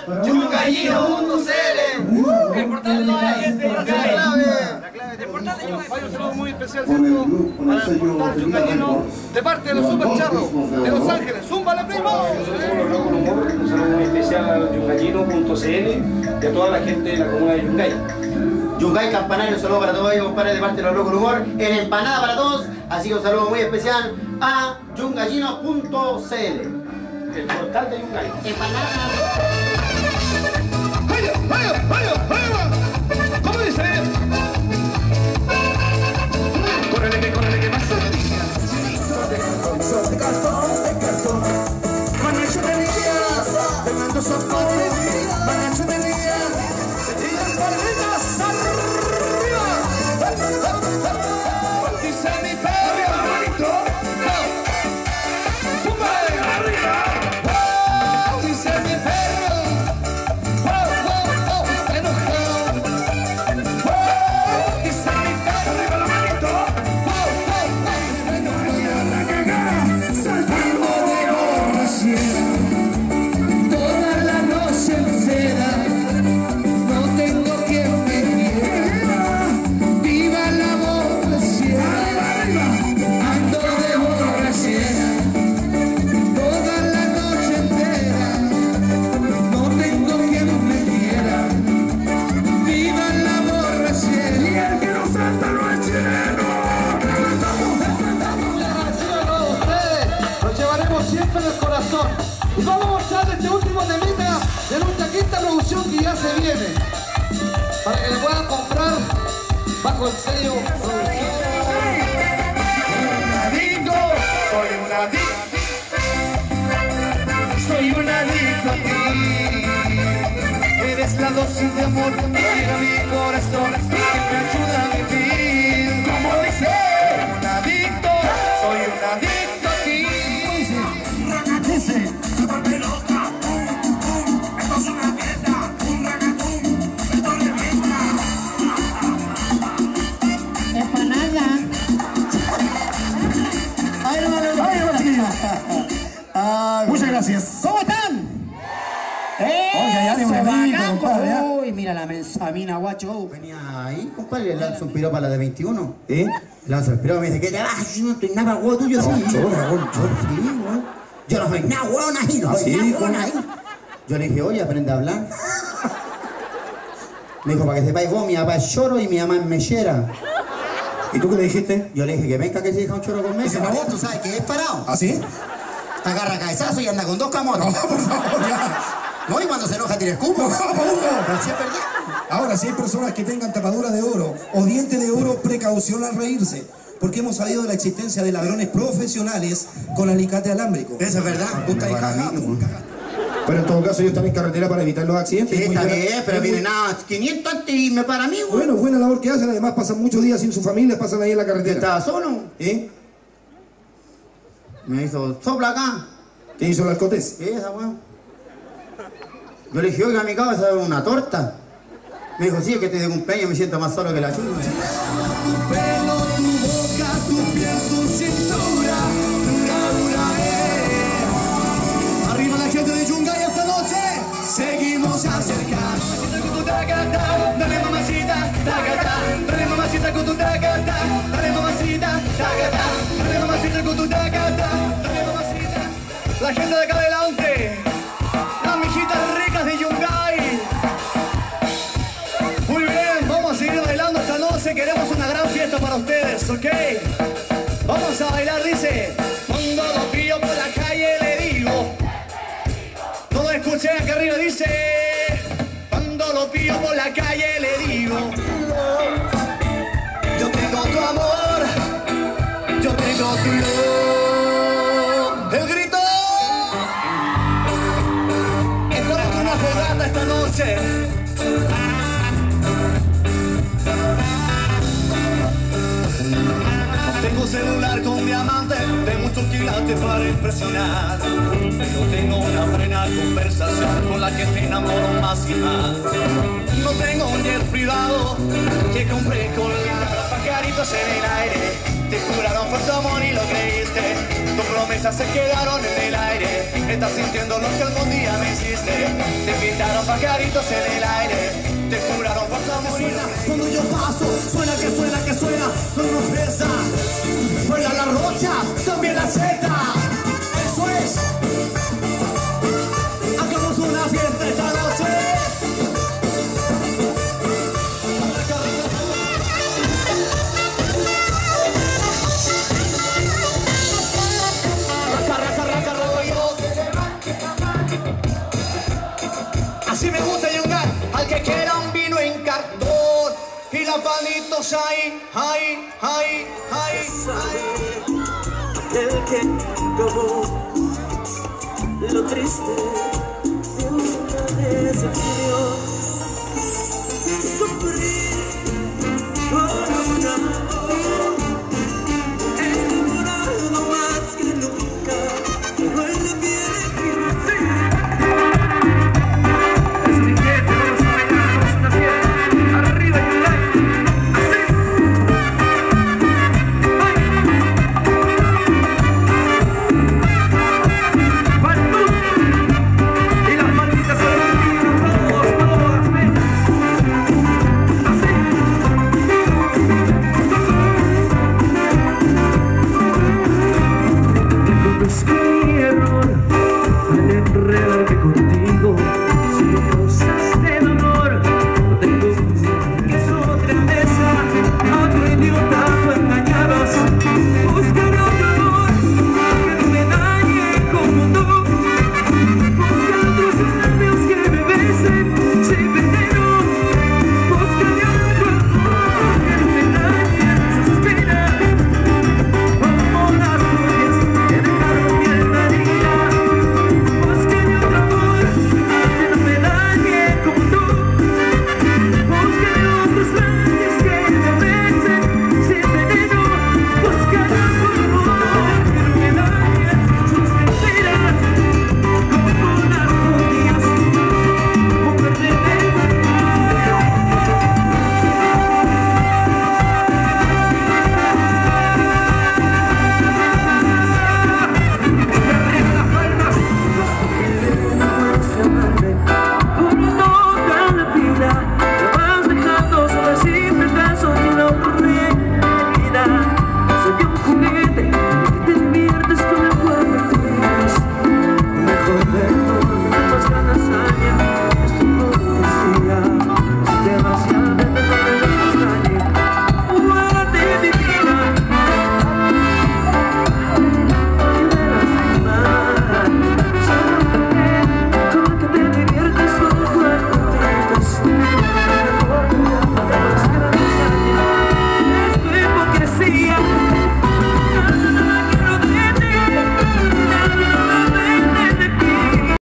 portal yungallino.cl. El portal de toda la gente. La clave del portal de Yungay. Hay un saludo muy especial, ¿cierto? Para el portal yungallino de parte de los Super Charros de Los Ángeles. ¡Zúmbale, primo! Un saludo muy especial a yungallino.cl y a toda la gente de la comuna de Yungay. Yungay Campanario, un saludo para todos ellos, compadre, de parte de los Locos del Humor. En empanada para todos, así que un saludo muy especial a yungallino.cl. El portal de Yungay. Empanada. ¿Cómo dice? Córrele que más de cartón. Manacho de días, Fernando Socorro, Manacho de días, y las palmitas arriba. Dice mi perro, bonito. Sube arriba. Dice mi perro. Enojado. Dice mi perro, arriba la manito. Toda la noche entera no tengo quien me quiera. Viva la borrachera, ando de borrachera. Toda la noche entera no tengo quien me quiera. Viva la borrachera. Y el que no salta no es chileno. Los llevaremos siempre en el corazón. Y vamos a mostrar este último temita de nuestra quinta producción que ya se viene, para que le puedan comprar bajo el sello producción. Soy un adicto a ti. Eres la dosis de amor que llega a mi corazón y que me ayuda a vivir. Como dice, soy un adicto a ti. Dice, se vuelve loca. Esto es una fiesta, un reggaetón, esto es fiesta. Empanada. Ay, muchas gracias. ¿Cómo están? Oiga, ya me rico, compadre. Uy, mira la mensabina, guacho. Venía ahí, compadre, le lanzo un piropo a la de 21. ¿Eh? Le lanzo el piropo y me dice, ¿qué te vas? Yo no estoy nada, huevo tuyo, sí. Sí, weón. Yo no soy nada, hueón, ahí, no soy nada, hueón, ahí. Yo le dije, oye, aprende a hablar. Me dijo, para que sepáis vos, mi papá es choro y mi mamá es mechera. ¿Y tú qué le dijiste? Yo le dije que venga que se deja un choro conmigo. Ese no, tú sabes que es parado. ¿Ah, sí? Agarra cabezazo y anda con 2 camotes. No, por favor, ya. No, y cuando se enoja tira escupo. No, pero sí es verdad. Ahora, si hay personas que tengan tapadura de oro o diente de oro, precaución al reírse. Porque hemos sabido de la existencia de ladrones profesionales con alicate alámbrico. Eso es verdad. Pero en todo caso, ellos están en carretera para evitar los accidentes. Sí, está bien, pero viene nada, 500 antes y me para mí, güey. Bueno, buena labor que hacen. Además, pasan muchos días sin su familia, pasan ahí en la carretera. ¿Estaba solo? ¿Eh? Me hizo, sopla acá. ¿Qué hizo el alcotés? ¿Qué es esa, weón? Yo le dije, oiga, mi cabeza es una torta. Me dijo, sí, es que estoy de cumpleaños, me siento más solo que la chucha. Tu pelo, tu boca, tu piel, tu cintura, arriba la gente de Yungay esta noche, seguimos acercando. Dale mamacita, tagata, dale mamacita con tu tagata, dale mamacita, tagata, dale mamacita con tu tagata, dale mamacita. La gente de acá adelante, las mijitas ricas de Yungay. Muy bien, vamos a seguir bailando esta noche, queremos una gran fiesta para ustedes, ¿ok? Vamos a bailar, dice, cuando lo pillo por la calle le digo. Todos escuchen acá arriba, dice, cuando lo pillo por la calle le digo. Yo tengo tu amor, yo tengo tu luz. El grito. Estamos con una fogata esta noche. Tengo celular con diamante de muchos quilates para impresionar. Pero tengo una buena conversación con la que te enamoro más y más. No tengo un jet privado que compré con la pajaritos en el aire. Te juraron por tu amor y lo creíste. Tus promesas se quedaron en el aire. Estás sintiendo lo que algún día me hiciste. Te invitaron pajaritos en el aire te juraron por morir. Cuando yo paso, suena que suena que suena, no nos pesa. Suena la rocha, también la zeta. Eso es. Hagamos una fiesta esta noche. Así me gusta Yungar, al que quiera un vino en cartón y las palitos ahí, ahí, ahí, ahí, ahí. Aquel que acabó lo triste